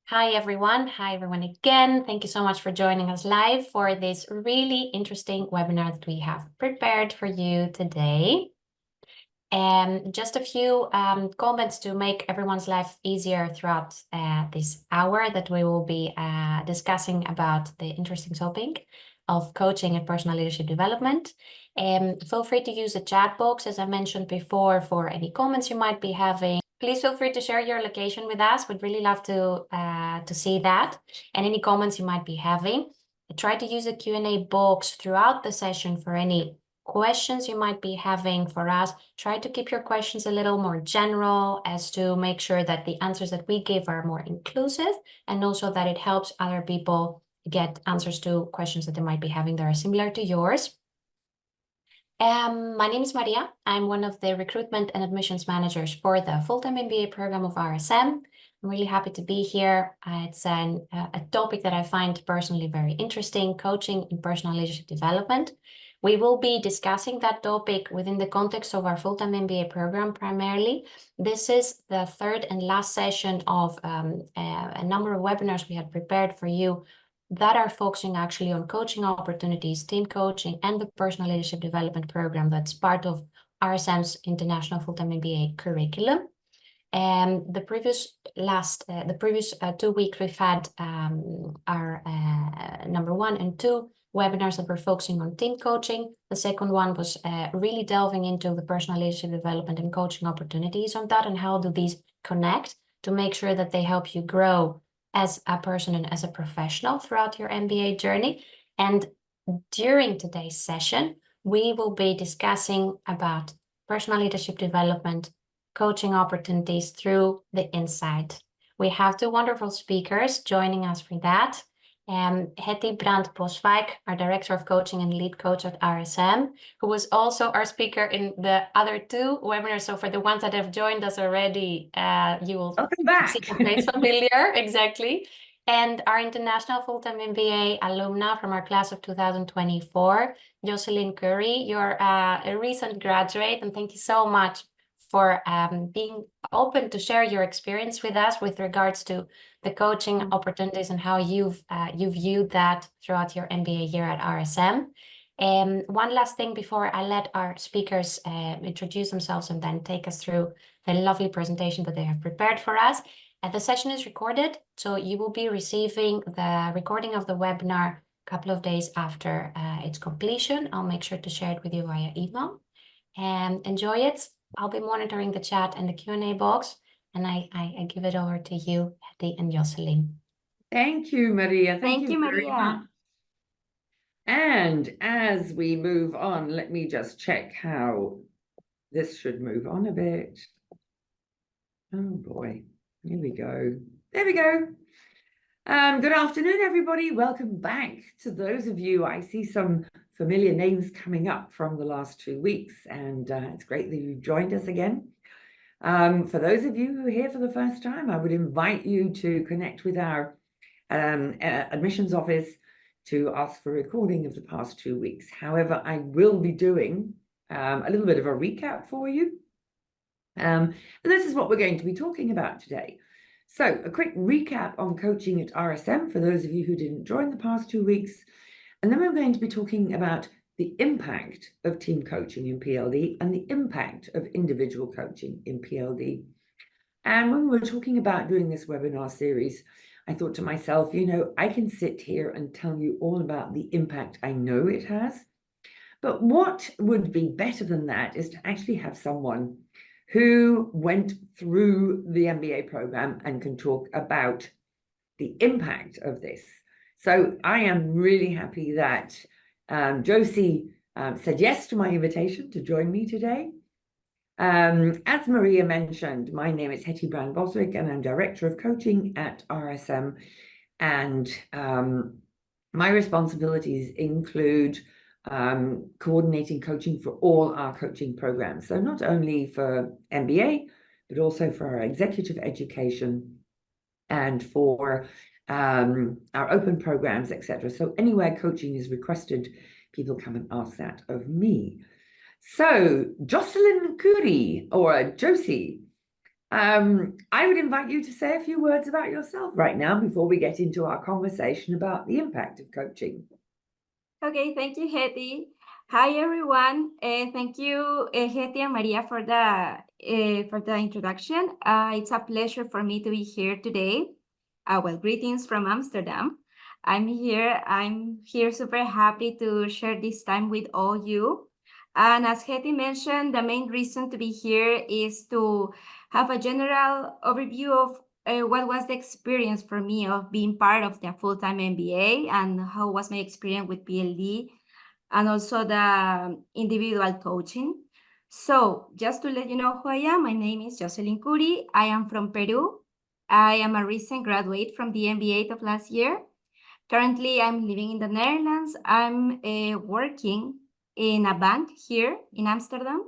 Hi, everyone. Hi, everyone again. Thank you so much for joining us live for this really interesting webinar that we have prepared for you today. And just a few comments to make everyone's life easier throughout this hour that we will be discussing about the interesting topic of coaching and personal leadership development. Feel free to use the chat box, as I mentioned before, for any comments you might be having. Please feel free to share your location with us. We'd really love to see that and any comments you might be having. Try to use the Q&A box throughout the session for any questions you might be having for us. Try to keep your questions a little more general as to make sure that the answers that we give are more inclusive and also that it helps other people get answers to questions that they might be having that are similar to yours. My name is Maria. I'm one of the recruitment and admissions managers for the full-time MBA program of RSM. I'm really happy to be here. It's a topic that I find personally very interesting, coaching in personal leadership development. We will be discussing that topic within the context of our full-time MBA program primarily. This is the third and last session of a number of webinars we had prepared for you that are focusing actually on coaching opportunities, team coaching, and the personal leadership development program that's part of RSM's International Full-Time MBA curriculum. And the previous 2 weeks, we've had our number 1 and 2 webinars that were focusing on team coaching. The second one was really delving into the personal leadership development and coaching opportunities on that and how do these connect to make sure that they help you grow as a person and as a professional throughout your MBA journey. And during today's session, we will be discussing about personal leadership development, coaching opportunities through the inside. We have 2 wonderful speakers joining us for that. Hetty Brandt-Boswijk, our Director of Coaching and Lead Coach at RSM, who was also our speaker in the other 2 webinars. So for the ones that have joined us already, you will see the face familiar, exactly. And our International Full-Time MBA alumna from our class of 2024, Jocelyn Curry, you're a recent graduate, and thank you so much for being open to share your experience with us with regards to the coaching opportunities and how you've viewed that throughout your MBA year at RSM. One last thing before I let our speakers introduce themselves and then take us through the lovely presentation that they have prepared for us. The session is recorded, so you will be receiving the recording of the webinar a couple of days after its completion. I'll make sure to share it with you via email. And enjoy it. I'll be monitoring the chat and the Q&A box, and I give it over to you, Hetty and Jocelyn. Thank you, Maria. Thank you, Maria. And as we move on, let me just check how this should move on a bit. Oh boy, here we go. There we go. Good afternoon, everybody. Welcome back. To those of you, I see some familiar names coming up from the last 2 weeks, and it's great that you joined us again. For those of you who are here for the first time, I would invite you to connect with our admissions office to ask for a recording of the past 2 weeks. However, I will be doing a little bit of a recap for you. And this is what we're going to be talking about today. So a quick recap on coaching at RSM for those of you who didn't join the past 2 weeks. And then we're going to be talking about the impact of team coaching in PLD and the impact of individual coaching in PLD. And when we were talking about doing this webinar series, I thought to myself, you know, I can sit here and tell you all about the impact I know it has. But what would be better than that is to actually have someone who went through the MBA program and can talk about the impact of this. So I am really happy that Josie said yes to my invitation to join me today. As Maria mentioned, my name is Hetty Brandt-Boswijk, and I'm Director of Coaching at RSM. And my responsibilities include coordinating coaching for all our coaching programs. So not only for MBA, but also for our executive education and for our open programs, etc. So anywhere coaching is requested, people come and ask that of me. So Jocelyn Curry, or Josie, I would invite you to say a few words about yourself right now before we get into our conversation about the impact of coaching. Okay, thank you, Hetty. Hi, everyone. Thank you, Hetty and Maria, for the introduction. It's a pleasure for me to be here today. Well, greetings from Amsterdam. I'm here super happy to share this time with all you. And as Hetty mentioned, the main reason to be here is to have a general overview of what was the experience for me of being part of the full-time MBA and how was my experience with PLD and also the individual coaching. So just to let you know who I am, my name is Jocelyn Curi. I am from Peru. I am a recent graduate from the MBA of last year. Currently, I'm living in the Netherlands. I'm working in a bank here in Amsterdam.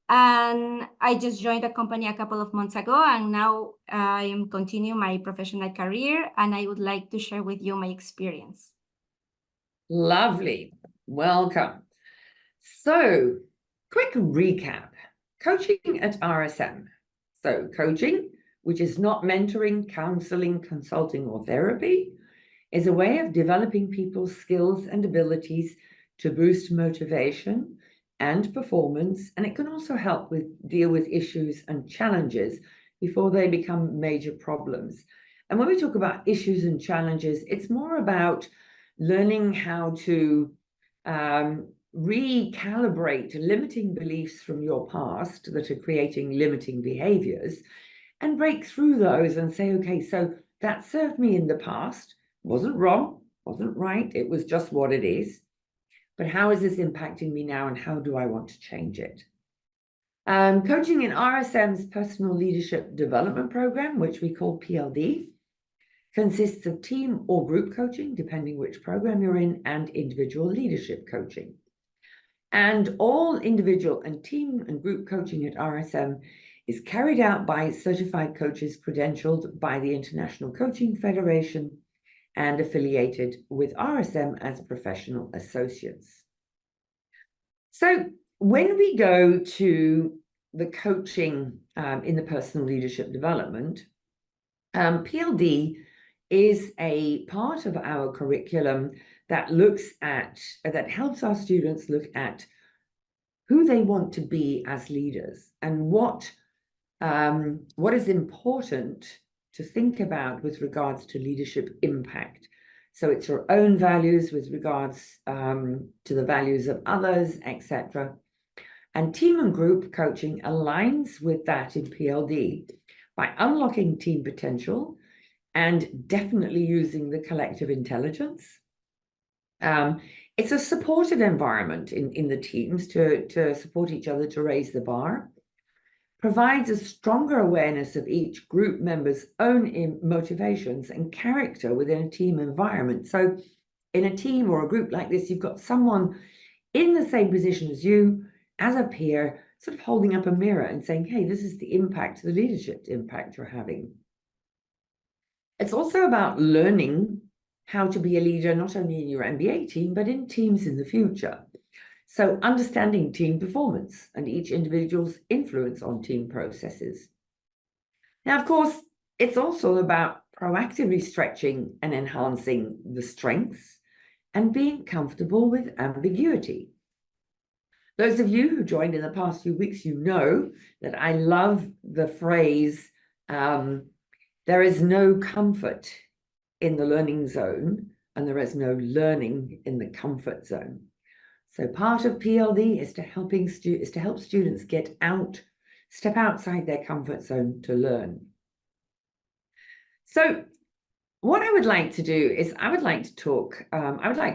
And I just joined the company a couple of months ago, and now I am continuing my professional career, and I would like to share with you my experience. Lovely. Welcome. So, quick recap. Coaching at RSM. So, coaching, which is not mentoring, counseling, consulting, or therapy, is a way of developing people's skills and abilities to boost motivation and performance, and it can also help deal with issues and challenges before they become major problems. And when we talk about issues and challenges, it's more about learning how to recalibrate limiting beliefs from your past that are creating limiting behaviors and break through those and say, okay, so that served me in the past, wasn't wrong, wasn't right, it was just what it is. But how is this impacting me now, and how do I want to change it? Coaching in RSM's Personal Leadership Development Program, which we call PLD, consists of team or group coaching, depending which program you're in, and individual leadership coaching. And all individual and team and group coaching at RSM is carried out by certified coaches credentialed by the International Coaching Federation and affiliated with RSM as professional associates. So when we go to the coaching in the personal leadership development, PLD is a part of our curriculum that helps our students look at who they want to be as leaders and what is important to think about with regards to leadership impact. So it's your own values with regards to the values of others, etc. And team and group coaching aligns with that in PLD by unlocking team potential and definitely using the collective intelligence. It's a supportive environment in the teams to support each other to raise the bar, provides a stronger awareness of each group member's own motivations and character within a team environment. So in a team or a group like this, you've got someone in the same position as you, as a peer, sort of holding up a mirror and saying, hey, this is the impact, the leadership impact you're having. It's also about learning how to be a leader, not only in your MBA team, but in teams in the future. So understanding team performance and each individual's influence on team processes. Now, of course, it's also about proactively stretching and enhancing the strengths and being comfortable with ambiguity. Those of you who joined in the past few weeks, you know that I love the phrase, there is no comfort in the learning zone and there is no learning in the comfort zone. So part of PLD is to help students step outside their comfort zone to learn. So what I would like to do is I would like to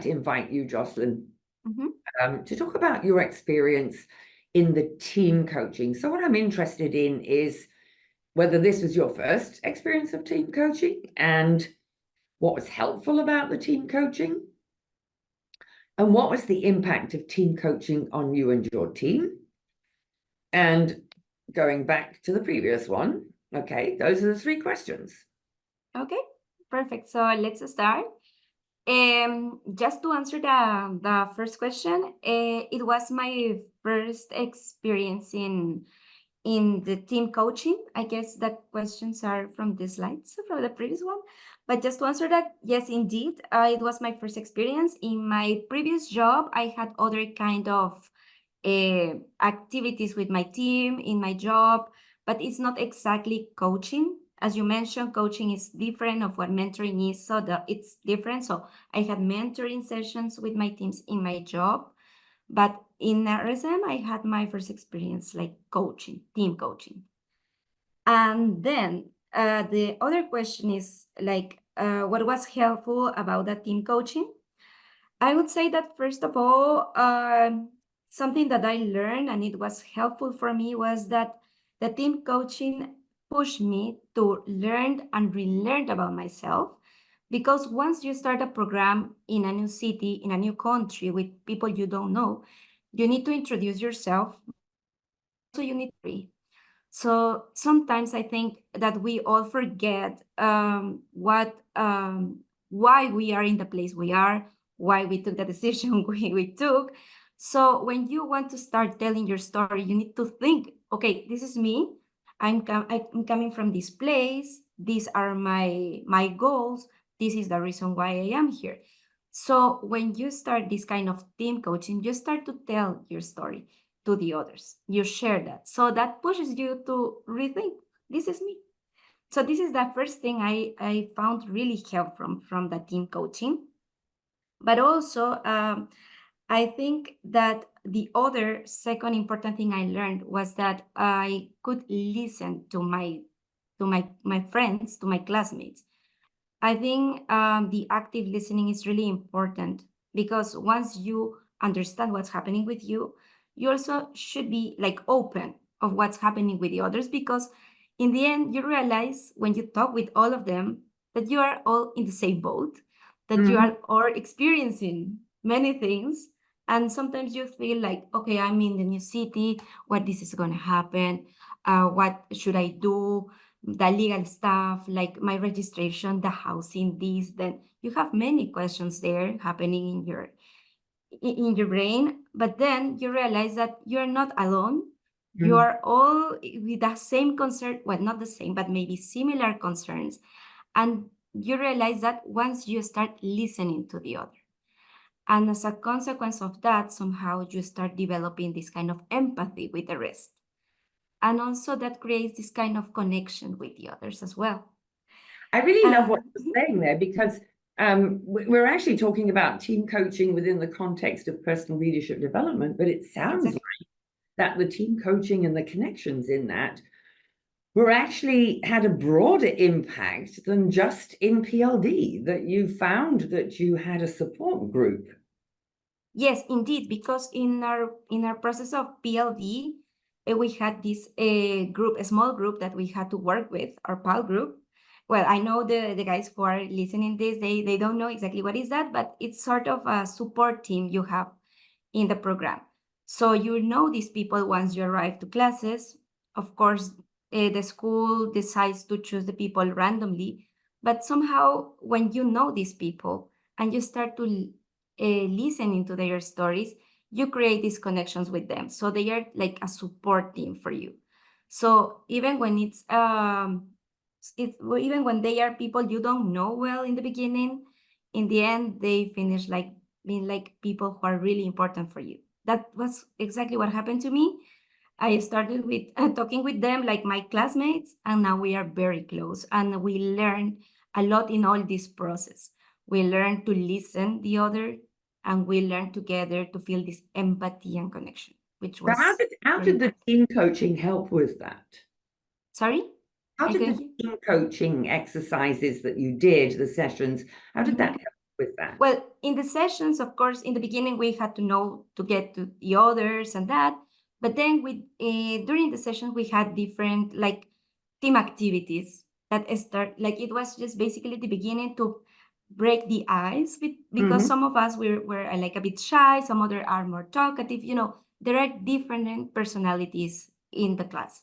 invite you, Jocelyn, to talk about your experience in the team coaching. So what I'm interested in is whether this was your first experience of team coaching and what was helpful about the team coaching, and what was the impact of team coaching on you and your team? And going back to the previous one, okay, those are the three questions. Okay, perfect. So let's start. Just to answer the first question, it was my first experience in in the team coaching. I guess the questions are from the slides from the previous one. But just to answer that, yes, indeed, it was my first experience. In my previous job, I had other kind of activities with my team in my job, but it's not exactly coaching. As you mentioned, coaching is different of what mentoring is, so it's different. So I had mentoring sessions with my teams in my job, but in RSM, I had my first experience like coaching, team coaching. And then the other question is like, what was helpful about that team coaching? I would say that first of all, something that I learned and it was helpful for me was that the team coaching pushed me to learn and relearn about myself. Because once you start a program in a new city, in a new country with people you don't know, you need to introduce yourself. So you need to be. So sometimes I think that we all forget why we are in the place we are, why we took the decision we took. So when you want to start telling your story, you need to think, okay, this is me. I'm coming from this place. These are my goals. This is the reason why I am here. So when you start this kind of team coaching, you start to tell your story to the others. You share that. So that pushes you to rethink, this is me. So this is the first thing I found really helpful from the team coaching. But also, I think that the other second important thing I learned was that I could listen to my friends, to my classmates. I think the active listening is really important because once you understand what's happening with you also should be like open of what's happening with the others, because in the end you realize when you talk with all of them that you are all in the same boat, that you are all experiencing many things. And sometimes you feel like, okay, I'm in the new city, what this is going to happen, what should I do, the legal stuff, like my registration, the housing, this, then you have many questions there happening in your brain. But then you realize that you're not alone. You are all with the same concern, well, not the same, but maybe similar concerns. And you realize that once you start listening to the other. And as a consequence of that, somehow you start developing this kind of empathy with the rest. And also that creates this kind of connection with the others as well. I really love what you're saying there, because we're actually talking about team coaching within the context of personal leadership development, but it sounds like that the team coaching and the connections in that were actually had a broader impact than just in PLD, that you found that you had a support group. Yes, indeed, because in our process of PLD, we had this group, a small group that we had to work with, our PAL group. Well, I know the guys who are listening this, they don't know exactly what is that, but it's sort of a support team you have in the program. So you know these people once you arrive to classes. Of course, the school decides to choose the people randomly, but somehow when you know these people and you start to listening to their stories, you create these connections with them. So they are like a support team for you. So even when even when they are people you don't know well in the beginning, in the end they finish like being like people who are really important for you. That was exactly what happened to me. I started with talking with them like my classmates, and now we are very close, and we learn a lot in all this process. We learn to listen the other, and we learn together to feel this empathy and connection, which was how did the team coaching help with that? Sorry? How did the team coaching exercises that you did, the sessions, how did that help with that? Well, in the sessions, of course, in the beginning, we had to know to get to the others and that. But then during the session, we had different like team activities that start, like it was just basically the beginning to break the ice because some of us were like a bit shy, some other are more talkative, there are different personalities in the class.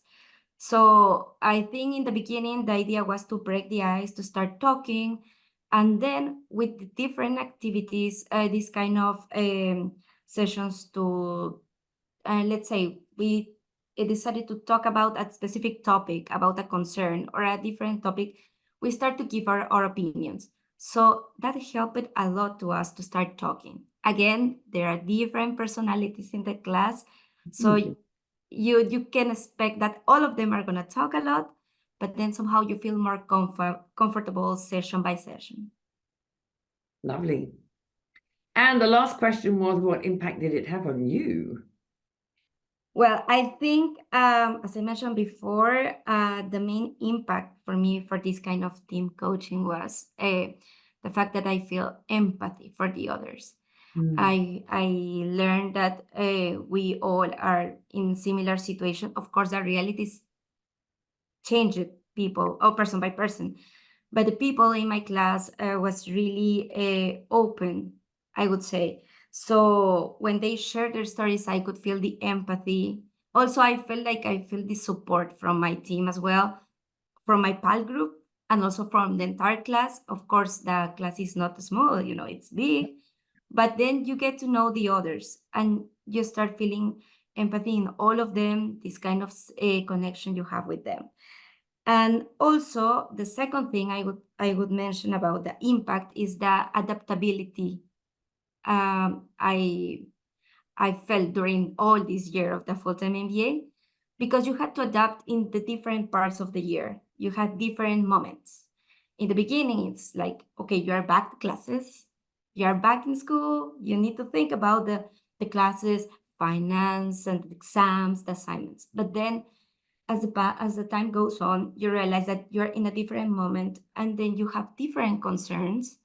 So I think in the beginning, the idea was to break the ice, to start talking. And then with the different activities, these kind of sessions to, let's say, we decided to talk about a specific topic, about a concern or a different topic, we start to give our opinions. So that helped a lot to us to start talking. Again, there are different personalities in the class, so you can expect that all of them are going to talk a lot, but then somehow you feel more comfortable session by session. Lovely. And the last question was, what impact did it have on you? Well, I think, as I mentioned before, the main impact for me for this kind of team coaching was the fact that I feel empathy for the others. I learned that we all are in similar situation. Of course, the realities change people or person by person, but the people in my class was really open, I would say. So when they shared their stories, I could feel the empathy. Also, I felt like I feel the support from my team as well, from my PAL group, and also from the entire class. Of course, the class is not small, it's big, but then you get to know the others and you start feeling empathy in all of them, this kind of connection you have with them. And also, the second thing I would mention about the impact is the adaptability I felt during all this year of the full-time MBA, because you had to adapt in the different parts of the year. You had different moments. In the beginning, it's like, okay, you are back to classes, you are back in school, you need to think about the classes, finance and exams, the assignments. But then as the time goes on, you realize that you're in a different moment, and then you have different concerns,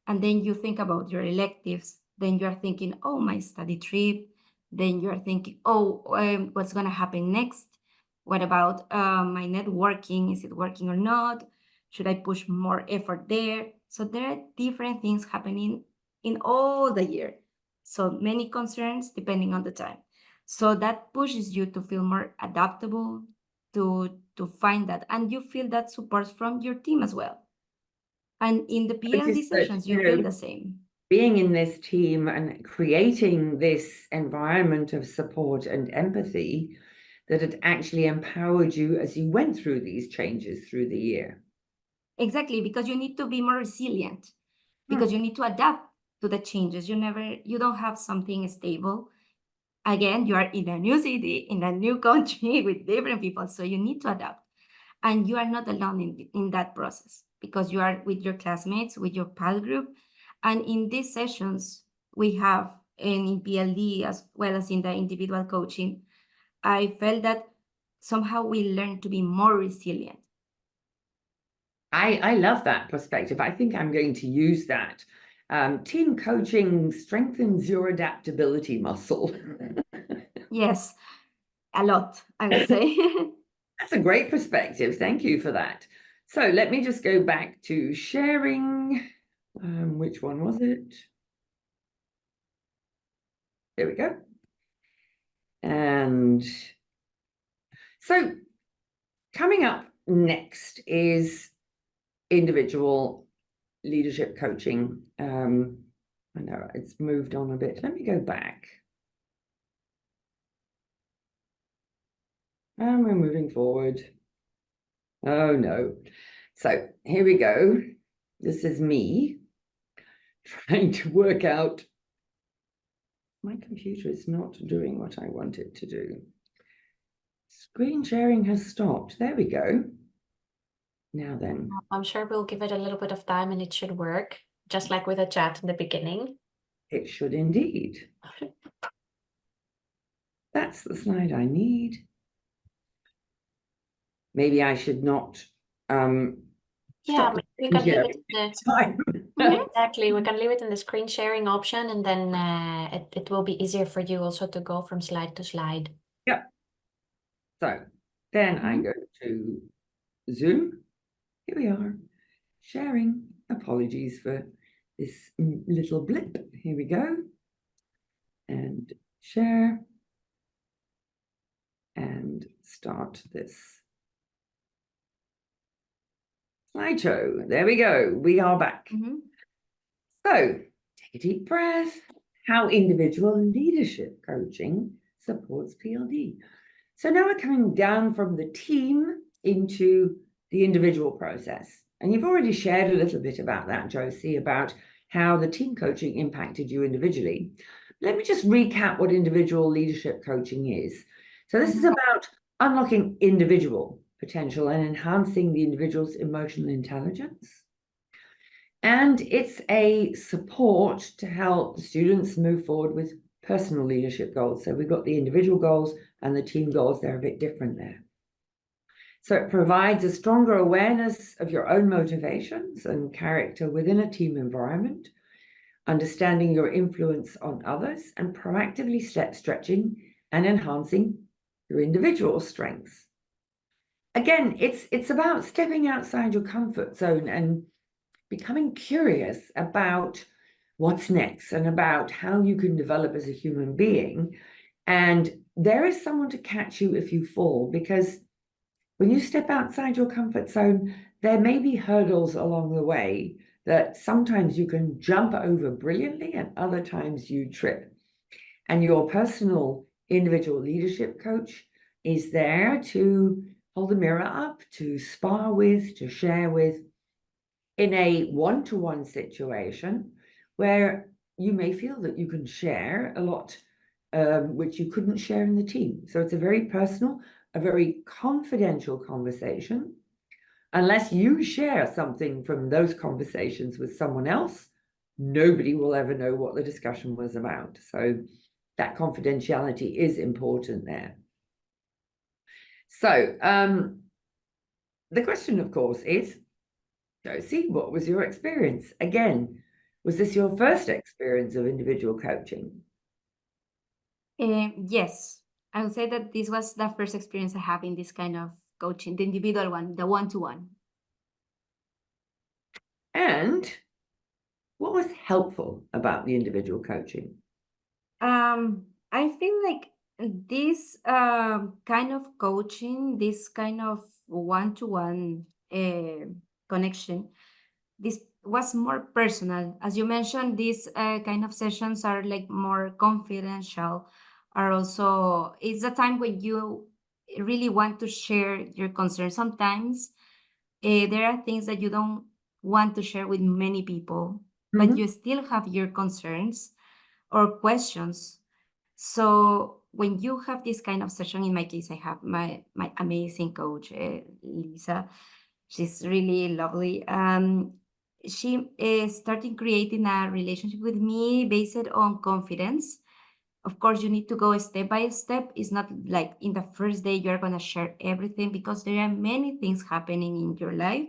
and then you think about your electives, then you're thinking, oh, my study trip, then you're thinking, oh, what's going to happen next? What about my networking? Is it working or not? Should I push more effort there? So there are different things happening in all the year. So many concerns depending on the time. So that pushes you to feel more adaptable, to find that, and you feel that support from your team as well. And in the PLD sessions, you feel the same. Being in this team and creating this environment of support and empathy, that it actually empowered you as you went through these changes through the year. Exactly, because you need to be more resilient, because you need to adapt to the changes. You don't have something stable. Again, you are in a new city, in a new country with different people, so you need to adapt. And you are not alone in that process, because you are with your classmates, with your PAL group. And in these sessions we have, and in PLD as well as in the individual coaching, I felt that somehow we learn to be more resilient. I love that perspective. I think I'm going to use that. Team coaching strengthens your adaptability muscle. Yes, a lot, I would say. That's a great perspective. Thank you for that. So let me just go back to sharing. Which one was it? There we go. And so coming up next is individual leadership coaching. I know it's moved on a bit. Let me go back. And we're moving forward. Oh no. So here we go. This is me trying to work out. My computer is not doing what I want it to do. Screen sharing has stopped. There we go. Now then. I'm sure we'll give it a little bit of time and it should work, just like with a chat in the beginning. It should indeed. That's the slide I need. Maybe I should not Yeah, we can leave it in the time. exactly. We can leave it in the screen sharing option, and then it will be easier for you also to go from slide to slide. Yep. So then I go to Zoom. Here we are, sharing. Apologies for this little blip. Here we go. And share. And start this slideshow. There we go. We are back. So take a deep breath. How individual leadership coaching supports PLD. So now we're coming down from the team into the individual process. And you've already shared a little bit about that, Josie, about how the team coaching impacted you individually. Let me just recap what individual leadership coaching is. So this is about unlocking individual potential and enhancing the individual's emotional intelligence. And it's a support to help students move forward with personal leadership goals. So we've got the individual goals and the team goals. They're a bit different there. So it provides a stronger awareness of your own motivations and character within a team environment, understanding your influence on others, and proactively stretching and enhancing your individual strengths. Again, it's about stepping outside your comfort zone and becoming curious about what's next and about how you can develop as a human being. And there is someone to catch you if you fall, because when you step outside your comfort zone, there may be hurdles along the way that sometimes you can jump over brilliantly and other times you trip. And your personal individual leadership coach is there to hold the mirror up, to spar with, to share with, in a one-to-one situation where you may feel that you can share a lot, which you couldn't share in the team. So it's a very personal, a very confidential conversation. Unless you share something from those conversations with someone else, nobody will ever know what the discussion was about. So that confidentiality is important there. So the question, of course, is, Josie, what was your experience? Again, was this your first experience of individual coaching? Yes, I would say that this was the first experience I have in this kind of coaching, the individual one, the one-to-one. And what was helpful about the individual coaching? I feel like this kind of coaching, this kind of one-to-one connection, this was more personal. As you mentioned, these kind of sessions are like more confidential. Are also, it's a time when you really want to share your concerns. Sometimes there are things that you don't want to share with many people, but you still have your concerns or questions. So when you have this kind of session, in my case, I have my amazing coach, Lisa. She's really lovely. She started creating a relationship with me based on confidence. Of course, you need to go step by step. It's not like in the first day you're going to share everything, because there are many things happening in your life.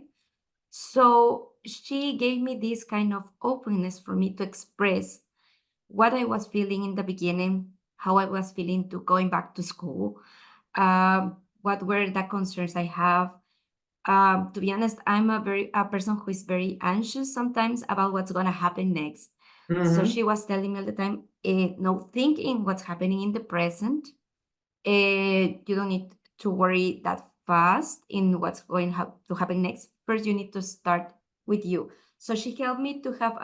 So she gave me this kind of openness for me to express what I was feeling in the beginning, how I was feeling to going back to school, what were the concerns I have. To be honest, I'm a person who is very anxious sometimes about what's gonna happen next. So she was telling me all the time, no, thinking what's happening in the present. You don't need to worry that fast in what's going to happen next. First, you need to start with you. So she helped me to have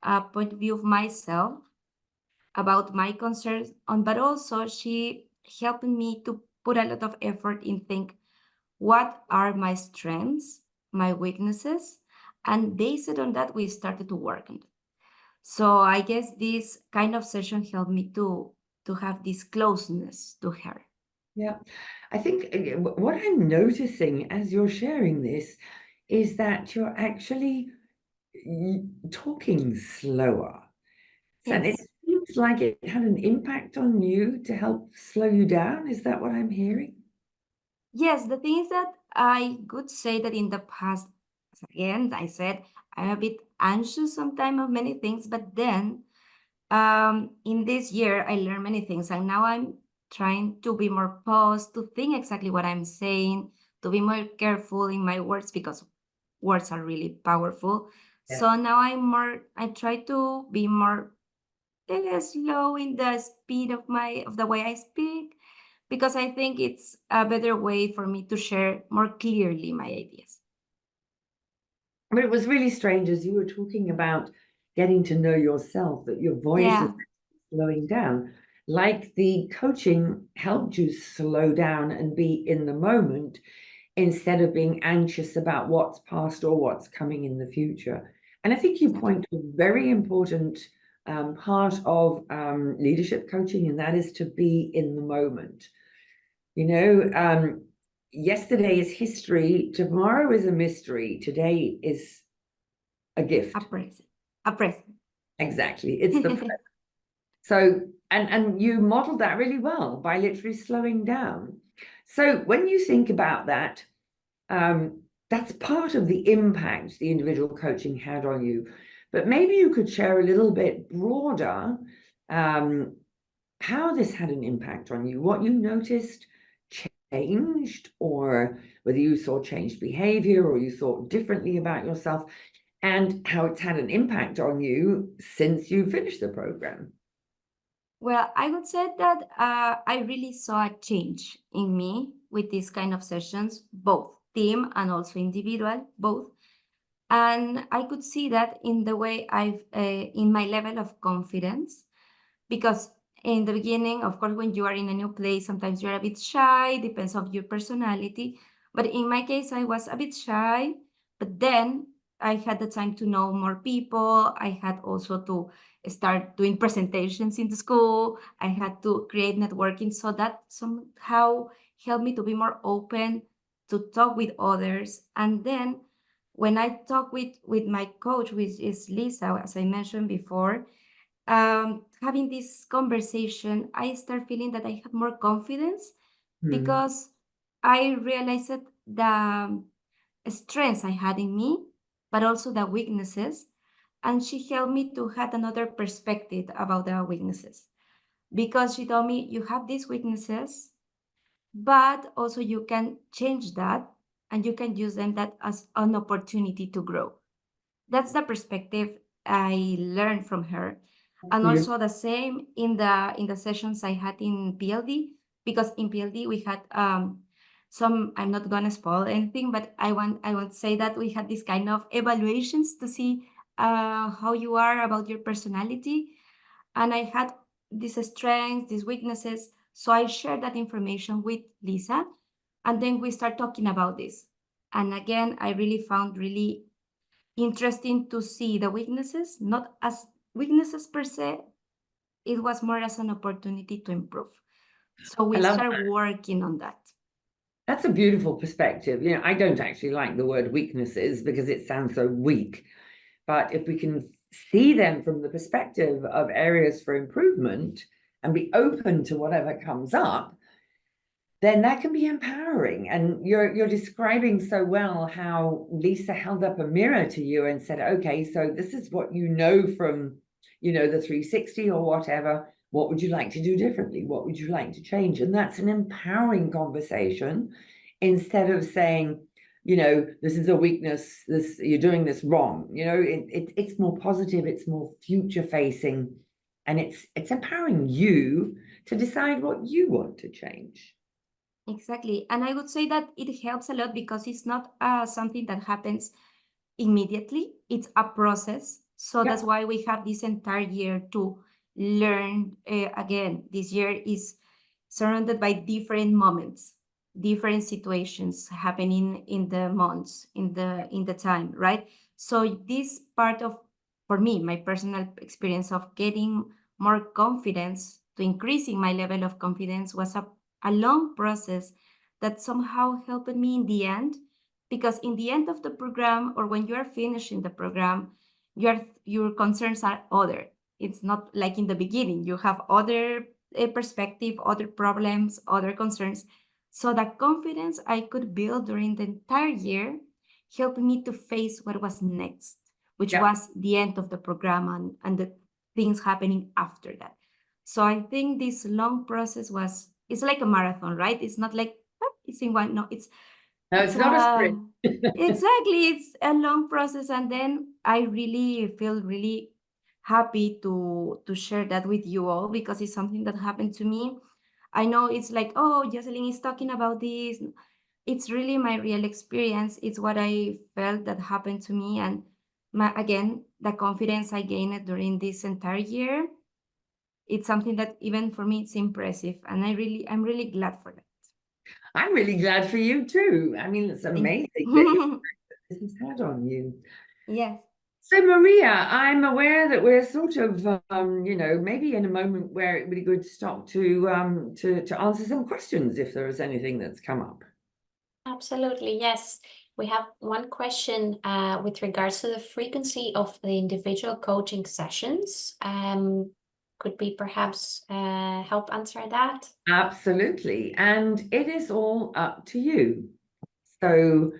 a point of view of myself about my concerns, but also she helped me to put a lot of effort in think what are my strengths, my weaknesses, and based on that, we started to work on it. So I guess this kind of session helped me to have this closeness to her. Yeah, I think what I'm noticing as you're sharing this is that you're actually talking slower. And it Yes. seems like it had an impact on you to help slow you down. Is that what I'm hearing? Yes, the thing is that I could say that in the past, again, I said I'm a bit anxious sometimes of many things, but then in this year, I learned many things, and now I'm trying to be more paused, to think exactly what I'm saying, to be more careful in my words, because words are really powerful. Yes. So now I try to be more slow in the speed of the way I speak, because I think it's a better way for me to share more clearly my ideas. But it was really strange as you were talking about getting to know yourself, that your voice Yeah. is slowing down. like the coaching helped you slow down and be in the moment instead of being anxious about what's past or what's coming in the future. And I think you point to a very important part of leadership coaching, and that is to be in the moment. You know, yesterday is history, tomorrow is a mystery, today is a gift. A present. Exactly, it's the present. So, and you modeled that really well by literally slowing down. So when you think about that, that's part of the impact the individual coaching had on you. But maybe you could share a little bit broader how this had an impact on you, what you noticed changed, or whether you saw changed behavior or you thought differently about yourself, and how it's had an impact on you since you finished the program. Well, I would say that I really saw a change in me with these kind of sessions, both team and also individual, both. And I could see that in the way in my level of confidence, because in the beginning, of course, when you are in a new place, sometimes you're a bit shy, depends on your personality. But in my case, I was a bit shy, but then I had the time to know more people. I had also to start doing presentations in the school. I had to create networking, so that somehow helped me to be more open to talk with others. And then when I talk with my coach, which is Lisa, as I mentioned before, having this conversation, I start feeling that I have more confidence because I realized the strengths I had in me, but also the weaknesses. And she helped me to have another perspective about the weaknesses, because she told me, you have these weaknesses, but also you can change that and you can use them that as an opportunity to grow. That's the perspective I learned from her. And also the same in the sessions I had in PLD, because in PLD we had some, I'm not gonna spoil anything, but I want to say that we had this kind of evaluations to see how you are about your personality. And I had these strengths, these weaknesses. So I shared that information with Lisa, and then we start talking about this. And again, I really found really interesting to see the weaknesses, not as weaknesses per se. It was more as an opportunity to improve. So we start working on that. That's a beautiful perspective. You know, I don't actually like the word weaknesses because it sounds so weak. But if we can see them from the perspective of areas for improvement and be open to whatever comes up, then that can be empowering. And you're describing so well how Lisa held up a mirror to you and said, okay, so this is what you know from, you know, the 360 or whatever. What would you like to do differently? What would you like to change? And that's an empowering conversation, instead of saying, you know, this is a weakness, this, you're doing this wrong. You know, it's more positive, it's more future facing, and it's empowering you to decide what you want to change. Exactly. And I would say that it helps a lot because it's not something that happens immediately. It's a process. So that's why we have this entire year to learn. Again, this year is surrounded by different moments, different situations happening in the months, in the time, right? So this part of, for me, my personal experience of getting more confidence, to increasing my level of confidence, was a long process that somehow helped me in the end, because in the end of the program, or when you are finishing the program, your concerns are other. It's not like in the beginning, you have other perspective, other problems, other concerns. So the confidence I could build during the entire year helped me to face what was next, which was the end of the program and the things happening after that. So I think this long process it's like a marathon, right? It's not like it's in one. No, it's not a sprint. Exactly, it's a long process, and then I really feel really happy to share that with you all, because it's something that happened to me. I know it's like, oh, Jocelyn is talking about this. It's really my real experience. It's what I felt that happened to me, and again, the confidence I gained during this entire year, it's something that even for me, it's impressive. And I'm really glad for that. I'm really glad for you too. I mean, it's amazing that this has had on you. Yes. So Maria, I'm aware that we're sort of, you know, maybe in a moment where it would be good to stop to answer some questions if there is anything that's come up. Absolutely, yes. We have one question with regards to the frequency of the individual coaching sessions. Could we perhaps help answer that? Absolutely. And it is all up to you. So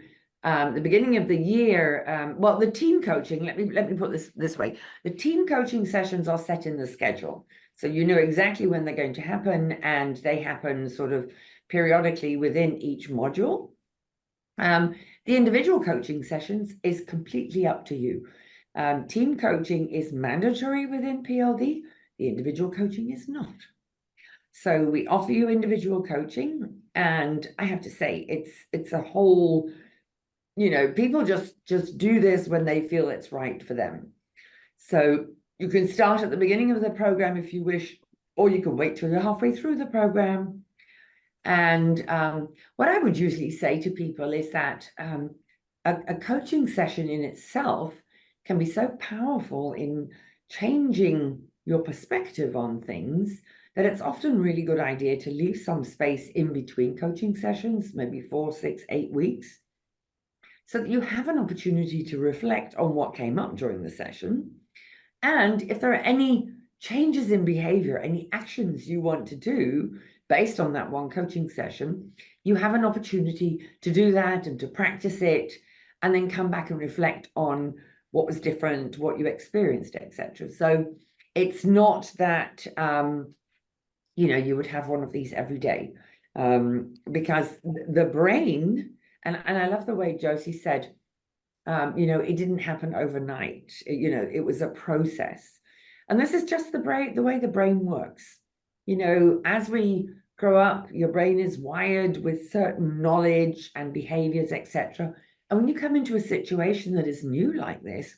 the beginning of the year, well, the team coaching, let me put this way. The team coaching sessions are set in the schedule. So you know exactly when they're going to happen, and they happen sort of periodically within each module. The individual coaching sessions is completely up to you. Team coaching is mandatory within PLD. The individual coaching is not. So we offer you individual coaching, and I have to say it's a whole, you know, people just do this when they feel it's right for them. So you can start at the beginning of the program if you wish, or you can wait till you're halfway through the program. And what I would usually say to people is that a coaching session in itself can be so powerful in changing your perspective on things that it's often a really good idea to leave some space in between coaching sessions, maybe 4, 6, 8 weeks, so that you have an opportunity to reflect on what came up during the session. And if there are any changes in behavior, any actions you want to do based on that one coaching session, you have an opportunity to do that and to practice it, and then come back and reflect on what was different, what you experienced, etc. So it's not that you know, you would have one of these every day, because the brain, and I love the way Josie said, you know, it didn't happen overnight. You know, it was a process. And this is just the way the brain works. You know, as we grow up, your brain is wired with certain knowledge and behaviors, etc. And when you come into a situation that is new like this,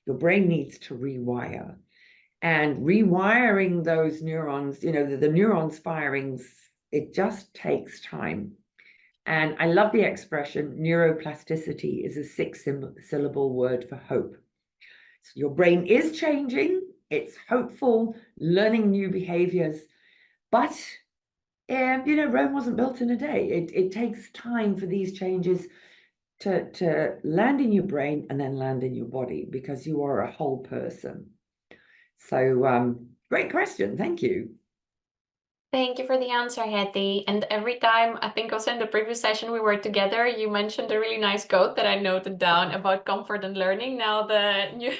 your brain needs to rewire. And rewiring those neurons, you know, the neurons firings, it just takes time. And I love the expression, neuroplasticity is a 6-syllable word for hope. So your brain is changing, it's hopeful, learning new behaviors, but you know, Rome wasn't built in a day. It takes time for these changes to land in your brain and then land in your body, because you are a whole person. So great question, thank you. Thank you for the answer, Hetty. And every time, I think also in the previous session we were together, you mentioned a really nice quote that I noted down about comfort and learning. Now the new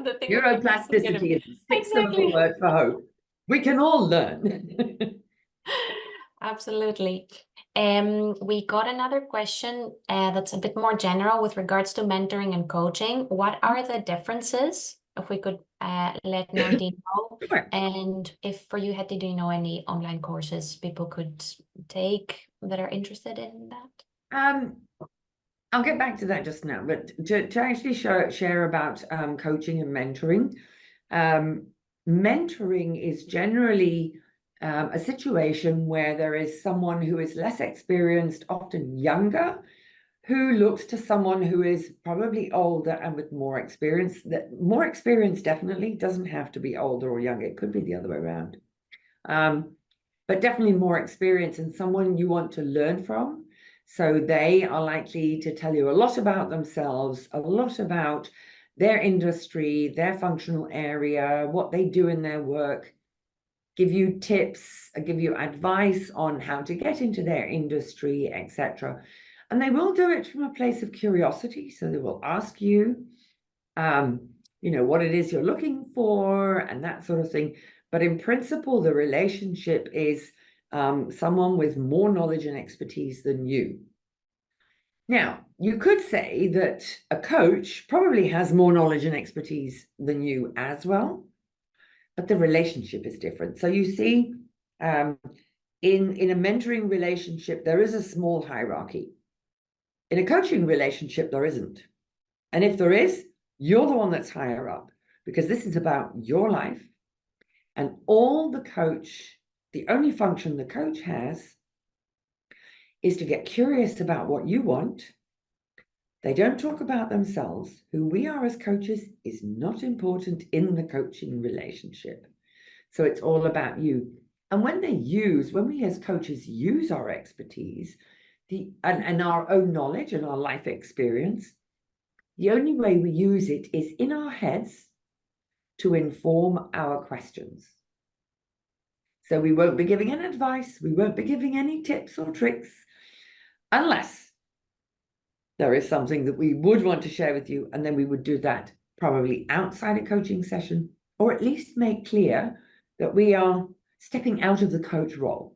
the thing Neuroplasticity is a 6-syllable word for hope. We can all learn. Absolutely. We got another question that's a bit more general with regards to mentoring and coaching. What are the differences? If we could let Nordine know. Sure. And if for you, Hetty, do you know any online courses people could take that are interested in that? I'll get back to that just now, but to actually share about coaching and mentoring. Mentoring is generally a situation where there is someone who is less experienced, often younger, who looks to someone who is probably older and with more experience. That more experience definitely doesn't have to be older or younger. It could be the other way around. But definitely more experience and someone you want to learn from. So they are likely to tell you a lot about themselves, a lot about their industry, their functional area, what they do in their work, give you tips, give you advice on how to get into their industry, etc. And they will do it from a place of curiosity. So they will ask you, you know, what it is you're looking for and that sort of thing. But in principle, the relationship is someone with more knowledge and expertise than you. Now, you could say that a coach probably has more knowledge and expertise than you as well, but the relationship is different. So you see, in a mentoring relationship, there is a small hierarchy. In a coaching relationship, there isn't. And if there is, you're the one that's higher up, because this is about your life. And the only function the coach has is to get curious about what you want. They don't talk about themselves. Who we are as coaches is not important in the coaching relationship. So it's all about you. And when we as coaches use our expertise and our own knowledge and our life experience, the only way we use it is in our heads to inform our questions. So we won't be giving any advice, we won't be giving any tips or tricks, unless there is something that we would want to share with you, and then we would do that probably outside a coaching session, or at least make clear that we are stepping out of the coach role.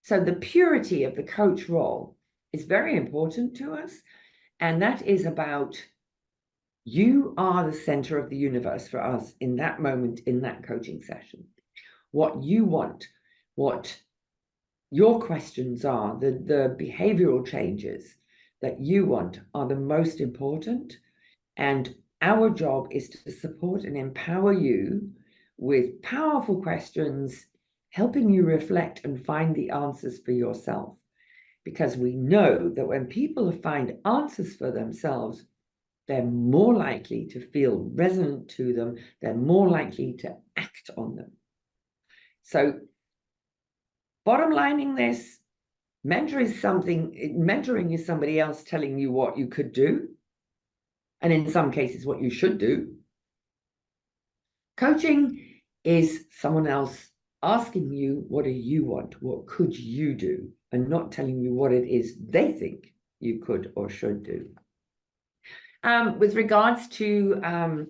So the purity of the coach role is very important to us, and that is about you are the center of the universe for us in that moment, in that coaching session. What you want, what your questions are, the behavioral changes that you want are the most important. And our job is to support and empower you with powerful questions, helping you reflect and find the answers for yourself. Because we know that when people find answers for themselves, they're more likely to feel resonant to them. They're more likely to act on them. So bottom lining this, mentoring is somebody else telling you what you could do, and in some cases what you should do. Coaching is someone else asking you, what do you want? What could you do? And not telling you what it is they think you could or should do. With regards to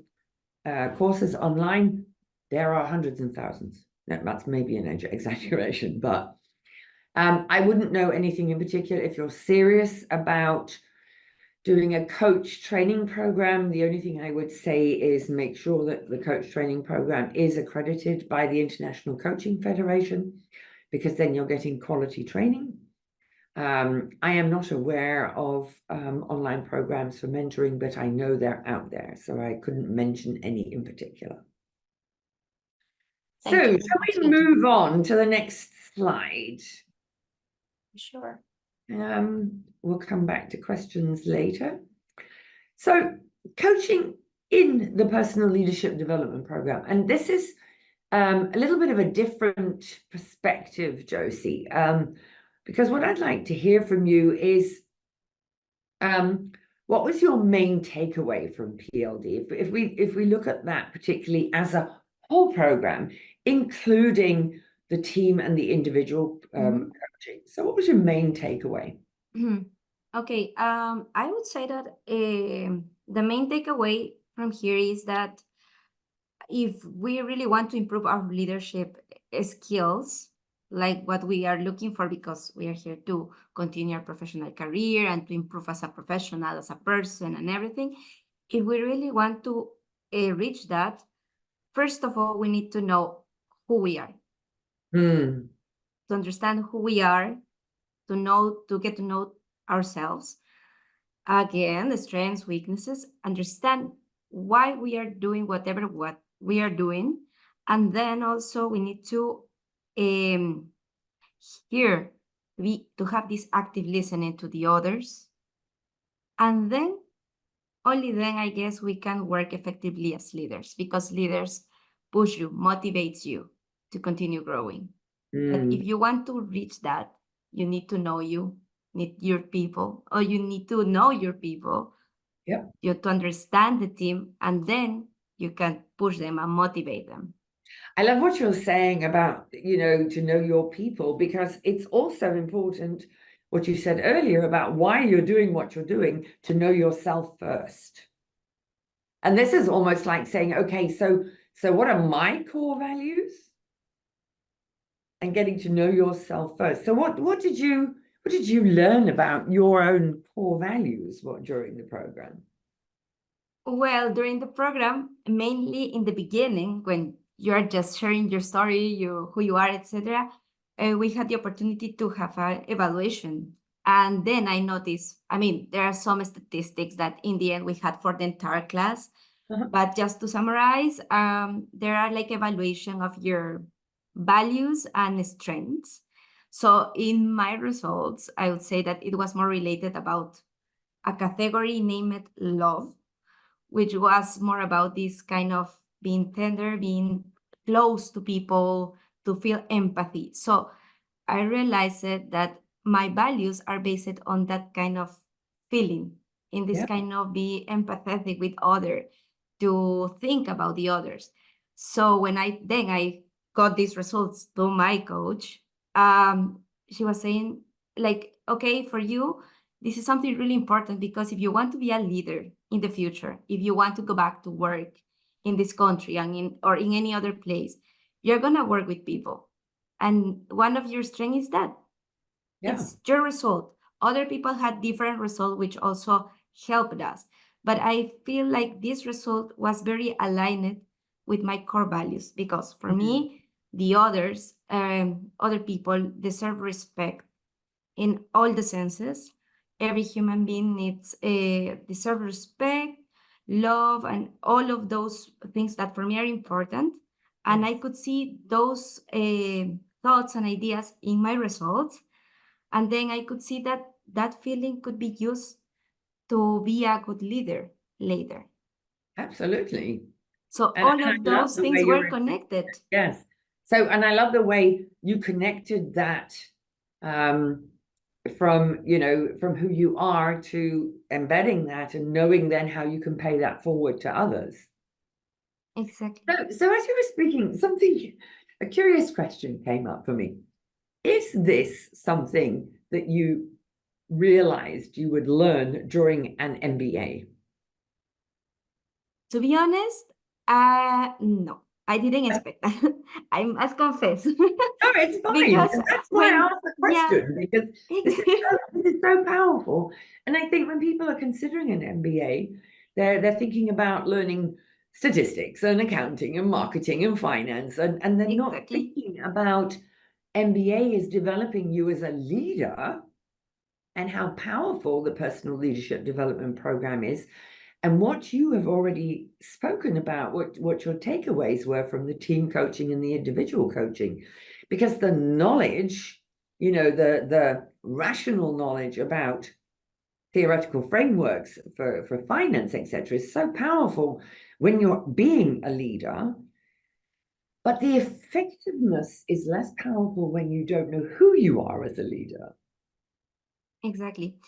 courses online, there are hundreds and thousands. That's maybe an exaggeration, but I wouldn't know anything in particular. If you're serious about doing a coach training program, the only thing I would say is make sure that the coach training program is accredited by the International Coaching Federation, because then you're getting quality training. I am not aware of online programs for mentoring, but I know they're out there, so I couldn't mention any in particular. So shall we move on to the next slide? Sure. We'll come back to questions later. So coaching in the personal leadership development program, and this is a little bit of a different perspective, Josie, because what I'd like to hear from you is what was your main takeaway from PLD? If we look at that particularly as a whole program, including the team and the individual coaching. So what was your main takeaway? Okay, I would say that the main takeaway from here is that if we really want to improve our leadership skills, like what we are looking for, because we are here to continue our professional career and to improve as a professional, as a person and everything, if we really want to reach that, first of all, we need to know who we are. To understand who we are, to get to know ourselves. Again, the strengths, weaknesses, understand why we are doing what we are doing. And then also we need to to have this active listening to the others. And then, only then, I guess, we can work effectively as leaders, because leaders push you, motivates you to continue growing. But if you want to reach that, you need to know your people, or you need to know your people. Yep. You have to understand the team, and then you can push them and motivate them. I love what you're saying about, to know your people, because it's also important what you said earlier about why you're doing what you're doing, to know yourself first. And this is almost like saying, okay, so what are my core values? And getting to know yourself first. So what did you learn about your own core values during the program? Well, during the program, mainly in the beginning, when you're just sharing your story, who you are, etc., we had the opportunity to have an evaluation. And then I noticed, there are some statistics that in the end we had for the entire class. But just to summarize, there are like evaluation of your values and strengths. So in my results, I would say that it was more related about a category named love, which was more about this kind of being tender, being close to people, to feel empathy. So I realized that my values are based on that kind of feeling, in this Yeah. kind of be empathetic with other, to think about the others. So when I got these results to my coach, she was saying like, okay, for you, this is something really important, because if you want to be a leader in the future, if you want to go back to work in this country and in any other place, you're gonna work with people. And one of your strengths is that Yeah. it's your result. Other people had different results, which also helped us. But I feel like this result was very aligned with my core values, because for me, the other people deserve respect in all the senses. Every human being needs deserve respect, love, and all of those things that for me are important. And I could see those thoughts and ideas in my results. And then I could see that that feeling could be used to be a good leader later. Absolutely. So And all I of love those the way things were you're, connected. yes. So, and I love the way you connected that from, you know, from who you are to embedding that and knowing then how you can pay that forward to others. Exactly. So as you were speaking, a curious question came up for me. Is this something that you realized you would learn during an MBA? To be honest, no, I didn't expect that. I must confess. No, it's fine. Because And that's why I when, asked the yeah, question, because this is so powerful. And I think when people are considering an MBA, they're thinking about learning statistics and accounting and marketing and finance, and they're not exactly. thinking about MBA is developing you as a leader and how powerful the personal leadership development program is. And what you have already spoken about, what your takeaways were from the team coaching and the individual coaching, because the knowledge, you know, the rational knowledge about theoretical frameworks for finance, etc., is so powerful when you're being a leader. But the effectiveness is less powerful when you don't know who you are as a leader. Exactly.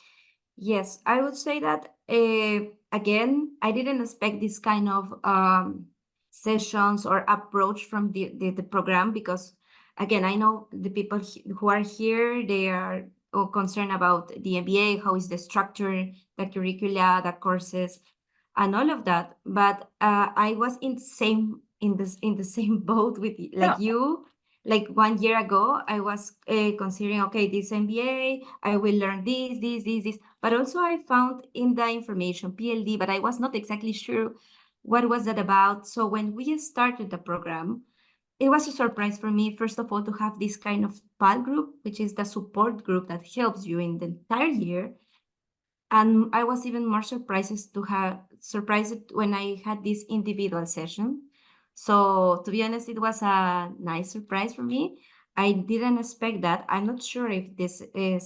Yes, I would say that again, I didn't expect this kind of sessions or approach from the program, because again, I know the people who are here, they are all concerned about the MBA, how is the structure, the curricula, the courses, and all of that. But I was in the same boat with like you. Like 1 year ago, I was considering, okay, this MBA, I will learn this. But also I found in the information PLD, but I was not exactly sure what was that about. So when we started the program, it was a surprise for me, first of all, to have this kind of PAL group, which is the support group that helps you in the entire year. And I was even more surprised when I had this individual session. So to be honest, it was a nice surprise for me. I didn't expect that. I'm not sure if this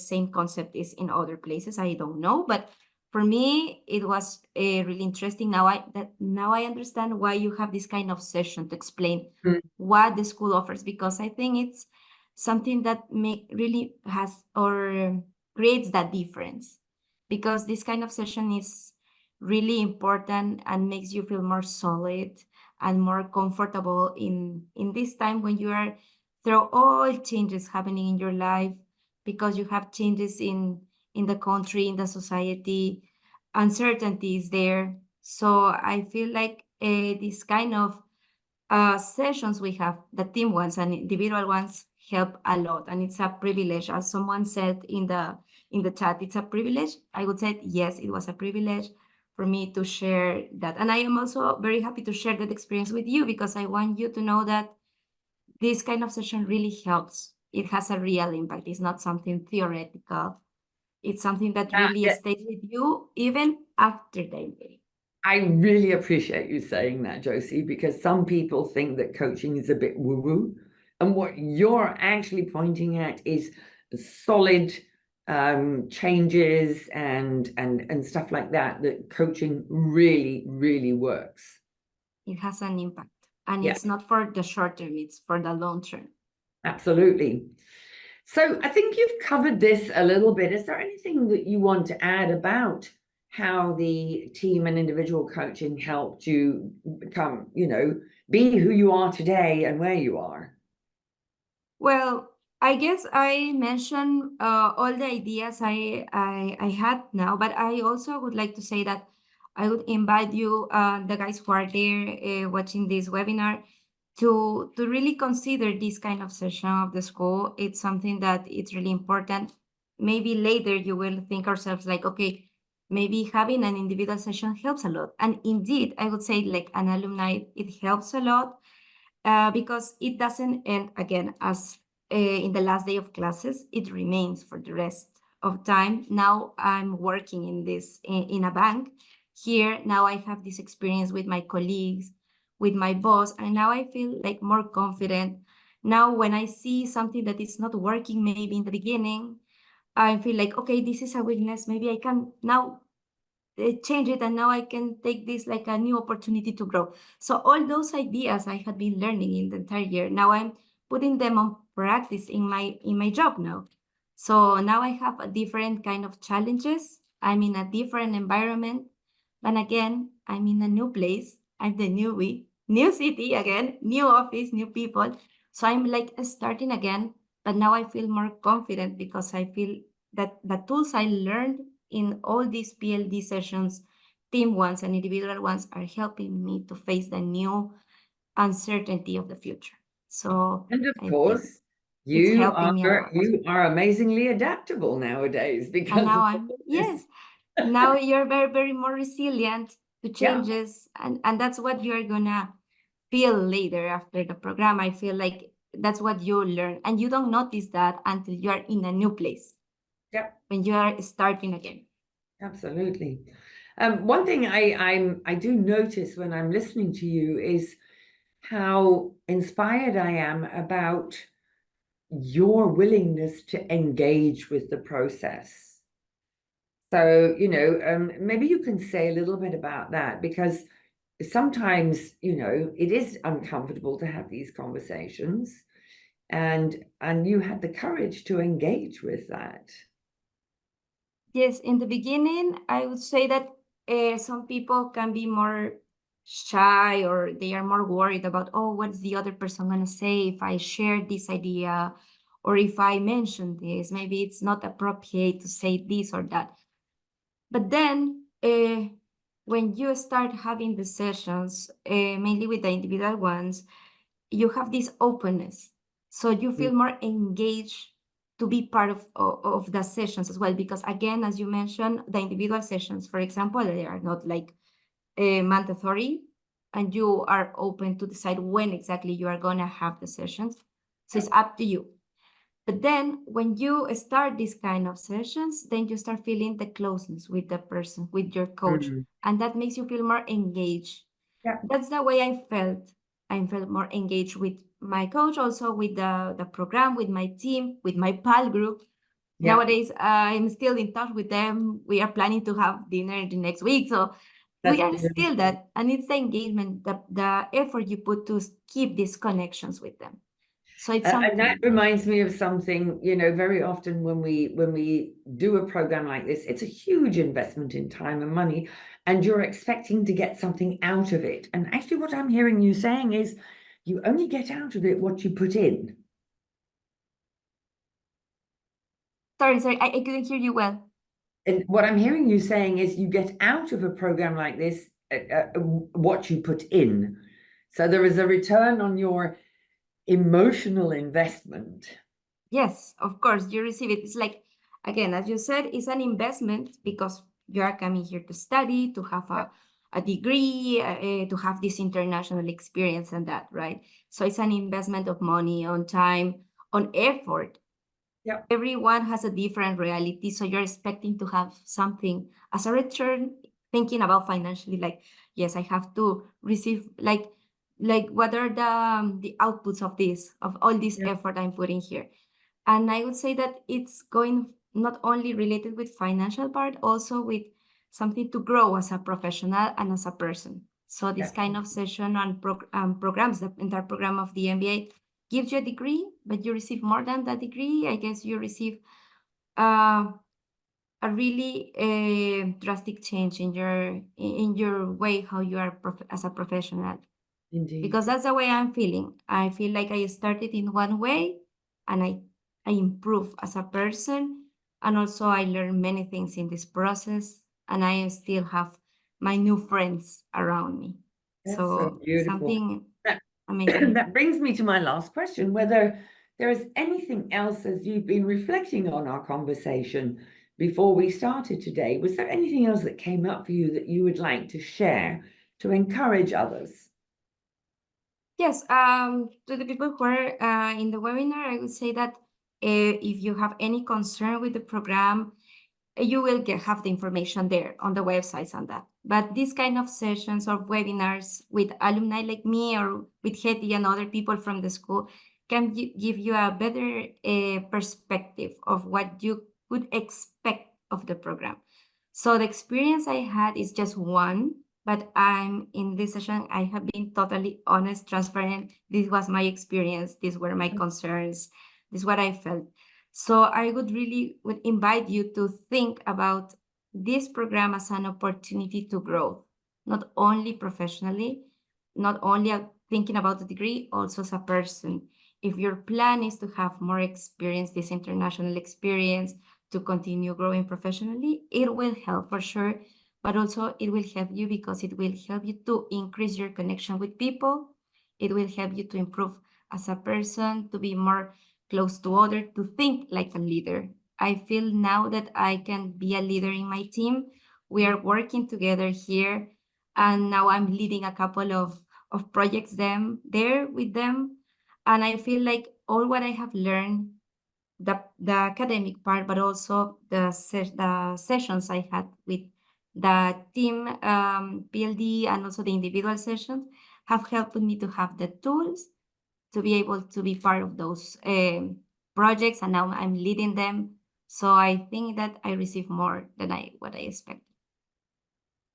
same concept is in other places. I don't know, but for me, it was really interesting. Now I understand why you have this kind of session to explain what the school offers, because I think it's something that really has or creates that difference, because this kind of session is really important and makes you feel more solid and more comfortable in this time when you are through all changes happening in your life, because you have changes in the country, in the society, uncertainty is there. So I feel like this kind of sessions we have, the team ones and individual ones, help a lot, and it's a privilege. As someone said in the chat, it's a privilege. I would say yes, it was a privilege for me to share that, and I am also very happy to share that experience with you, because I want you to know that this kind of session really helps. It has a real impact. It's not something theoretical. It's something that really Yeah. stays with you even after the day. I really appreciate you saying that, Josie, because some people think that coaching is a bit woo-woo. And what you're actually pointing at is solid changes and stuff like that, that coaching really, really works. It has an impact. And Yeah. it's not for the short term, it's for the long term. Absolutely. So I think you've covered this a little bit. Is there anything that you want to add about how the team and individual coaching helped you become, be who you are today and where you are? Well, I guess I mentioned all the ideas I had now, but I also would like to say that I would invite you, the guys who are there watching this webinar, to really consider this kind of session of the school. It's something that it's really important. Maybe later you will think ourselves like, okay, maybe having an individual session helps a lot. And indeed, I would say like an alumni, it helps a lot. Because it doesn't end again as in the last day of classes, it remains for the rest of time. Now I'm working in this in a bank. Here now I have this experience with my colleagues, with my boss, and now I feel like more confident. Now when I see something that is not working maybe in the beginning, I feel like, okay, this is a weakness. Maybe I can now change it, and now I can take this like a new opportunity to grow. So all those ideas I had been learning in the entire year, now I'm putting them on practice in my job now. So now I have a different kind of challenges. I'm in a different environment, and again, I'm in a new place. I'm the newbie, new city again, new office, new people. So I'm like starting again, but now I feel more confident because I feel that the tools I learned in all these PLD sessions, team ones and individual ones, are helping me to face the new uncertainty of the future. So And of I think course, it's you helping me a are lot. you are amazingly adaptable nowadays And because now of I'm, all yes, this. now you're very, very more resilient to Yeah, changes. And that's what you're gonna feel later after the program. I feel like that's what you learn. And you don't notice that until you are in a new place, yeah, when you are starting again. absolutely. One thing I do notice when I'm listening to you is how inspired I am about your willingness to engage with the process. So, maybe you can say a little bit about that, because sometimes, it is uncomfortable to have these conversations, and you had the courage to engage with that. Yes, in the beginning, I would say that some people can be more shy, or they are more worried about, oh, what's the other person going to say if I share this idea, or if I mention this, maybe it's not appropriate to say this or that. But then when you start having the sessions, mainly with the individual ones, you have this openness. So you feel more engaged to be part of the sessions as well. Because again, as you mentioned, the individual sessions, for example, they are not like mandatory, and you are open to decide when exactly you are going to have the sessions. So it's up to you. But then when you start these kind of sessions, then you start feeling the closeness with the person, with your coach, and that makes you feel more engaged. Yeah. That's the way I felt. I felt more engaged with my coach, also with the program, with my team, with my PAL group. Yeah. Nowadays, I'm still in touch with them. We are planning to have dinner the next week. So we are still that. And it's the engagement, the effort you put to keep these connections with them. So it's something. And that reminds me of something, very often when we do a program like this, it's a huge investment in time and money, and you're expecting to get something out of it. And actually what I'm hearing you saying is you only get out of it what you put in. Sorry, I couldn't hear you well. And what I'm hearing you saying is you get out of a program like this what you put in. So there is a return on your emotional investment. Yes, of course, you receive it. It's like, again, as you said, it's an investment because you are coming here to study, to have a degree, to have this international experience and that, right? So it's an investment of money, on time, on effort. Yeah. Everyone has a different reality, so you're expecting to have something as a return thinking about financially, like, yes, I have to receive, like what are the outputs of all this Yeah. effort I'm putting here. And I would say that it's going not only related with financial part, also with something to grow as a professional and as a person. So this kind of session and programs, the entire program of the MBA gives you a degree, but you receive more than that degree. I guess you receive a really drastic change in your way how you are as a professional. Indeed. Because that's the way I'm feeling. I feel like I started in one way and I improve as a person. And also I learned many things in this process and I still have my new friends around me. That's So so beautiful. something That- amazing. That brings me to my last question, whether there is anything else as you've been reflecting on our conversation before we started today. Was there anything else that came up for you that you would like to share to encourage others? Yes, to the people who are in the webinar, I would say that if you have any concern with the program, you will have the information there on the websites and that. But these kind of sessions or webinars with alumni like me or with Hetty and other people from the school can give you a better perspective of what you could expect of the program. So the experience I had is just one, but I'm in this session, I have been totally honest, transparent. This was my experience. These were my concerns. This is what I felt. So I would invite you to think about this program as an opportunity to grow, not only professionally, not only thinking about the degree, also as a person. If your plan is to have more experience, this international experience, to continue growing professionally, it will help for sure, but also it will help you because it will help you to increase your connection with people. It will help you to improve as a person, to be more close to others, to think like a leader. I feel now that I can be a leader in my team. We are working together here, and now I'm leading a couple of projects there with them. And I feel like all what I have learned, the academic part, but also the sessions I had with the team PLD and also the individual sessions have helped me to have the tools to be able to be part of those projects, and now I'm leading them. So I think that I receive more than what I expected.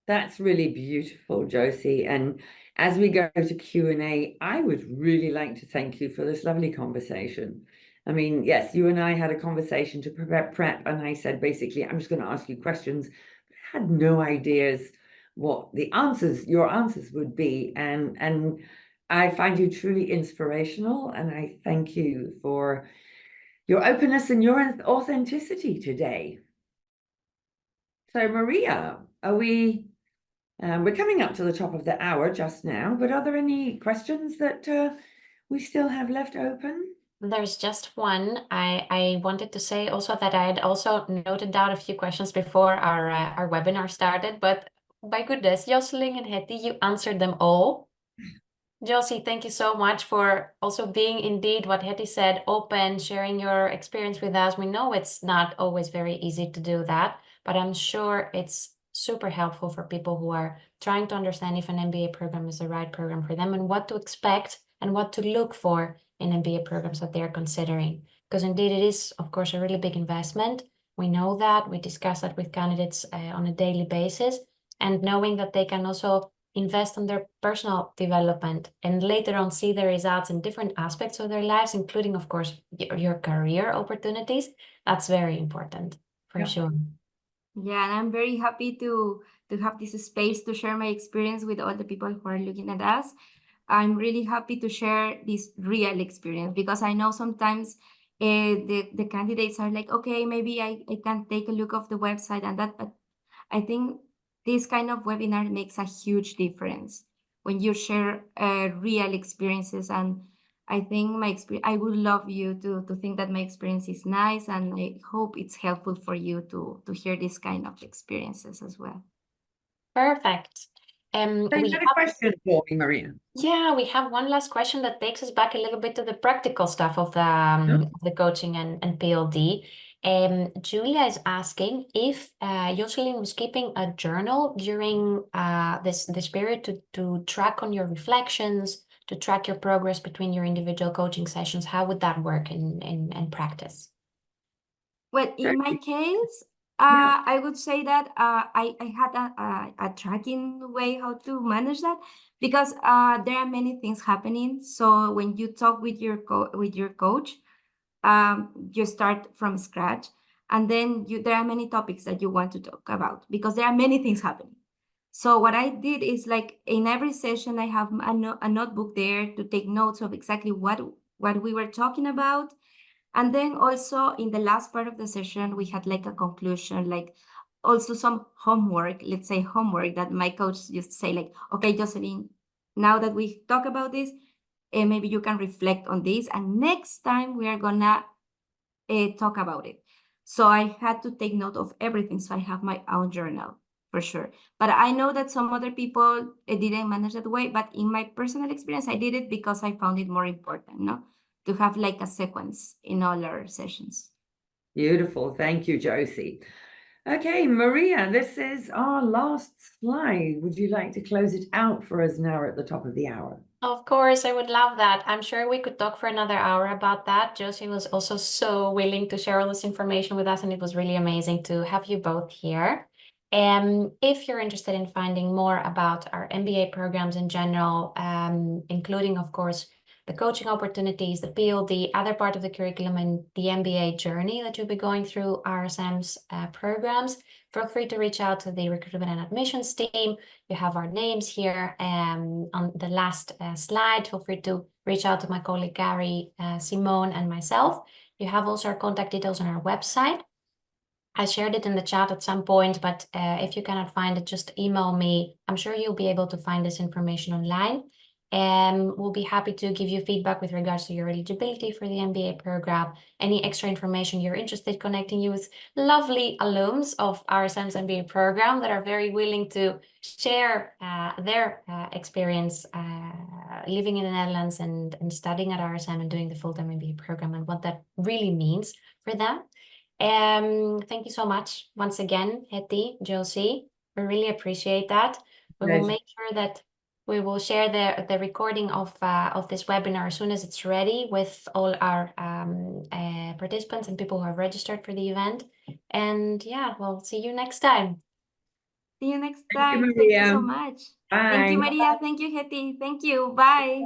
That's really beautiful, Josie. And as we go to Q&A, I would really like to thank you for this lovely conversation. I mean, yes, you and I had a conversation to prep, and I said, basically, I'm just going to ask you questions. I had no ideas what your answers would be. And I find you truly inspirational, and I thank you for your openness and your authenticity today. So, Maria, we're coming up to the top of the hour just now, but are there any questions that we still have left open? There's just one. I wanted to say also that I had also noted down a few questions before our webinar started, but my goodness, Jocelyn and Hetty, you answered them all. Josie, thank you so much for also being indeed what Hetty said, open, sharing your experience with us. We know it's not always very easy to do that, but I'm sure it's super helpful for people who are trying to understand if an MBA program is the right program for them and what to expect and what to look for in MBA programs that they're considering. Because indeed it is, of course, a really big investment. We know that. We discuss that with candidates on a daily basis, and knowing that they can also invest in their personal development and later on see the results in different aspects of their lives, including, of course, your career opportunities. That's very important for sure. Yeah, and I'm very happy to have this space to share my experience with all the people who are looking at us. I'm really happy to share this real experience because I know sometimes the candidates are like, okay, maybe I can take a look of the website and that, but I think this kind of webinar makes a huge difference when you share real experiences. And I think I would love you to think that my experience is nice, and I hope it's helpful for you to hear this kind of experiences as well. Perfect. So you had a question for me, Maria. Yeah, we have one last question that takes us back a little bit to the practical stuff of the coaching and PLD. Julia is asking if Jocelyn was keeping a journal during this period to track on your reflections, to track your progress between your individual coaching sessions. How would that work in practice? Well, in my case, Yeah. I would say that I had a tracking way how to manage that, because there are many things happening. So when you talk with your coach, you start from scratch, and then there are many topics that you want to talk about because there are many things happening. So what I did is, like, in every session, I have a notebook there to take notes of exactly what we were talking about. And then also in the last part of the session, we had like a conclusion, like also some homework, let's say homework, that my coach used to say, like, okay, Jocelyn, now that we talk about this, maybe you can reflect on this, and next time we are gonna talk about it. So I had to take note of everything. So I have my own journal for sure. But I know that some other people didn't manage that way. But in my personal experience, I did it because I found it more important, no? To have like a sequence in all our sessions. Beautiful. Thank you, Josie. Okay, Maria, this is our last slide. Would you like to close it out for us now at the top of the hour? Of course, I would love that. I'm sure we could talk for another hour about that. Josie was also so willing to share all this information with us, and it was really amazing to have you both here. If you're interested in finding more about our MBA programs in general, including, of course, the coaching opportunities, the PLD, other part of the curriculum, and the MBA journey that you'll be going through RSM's programs, feel free to reach out to the recruitment and admissions team. You have our names here on the last slide. Feel free to reach out to my colleague Gary, Simone, and myself. You have also our contact details on our website. I shared it in the chat at some point, but if you cannot find it, just email me. I'm sure you'll be able to find this information online. We'll be happy to give you feedback with regards to your eligibility for the MBA program, any extra information you're interested, connecting you with lovely alums of RSM's MBA program that are very willing to share their experience living in the Netherlands and studying at RSM and doing the full-time MBA program, and what that really means for them. Thank you so much once again, Hetty, Josie. We really appreciate that. We will make sure that we will share the recording of this webinar as soon as it's ready with all our participants and people who have registered for the event. And yeah, we'll see you next time. See you next Thank you, time. Thank you so Maria. much. Bye. Thank you, Maria. Thank you, Hetty. Thank you. Bye.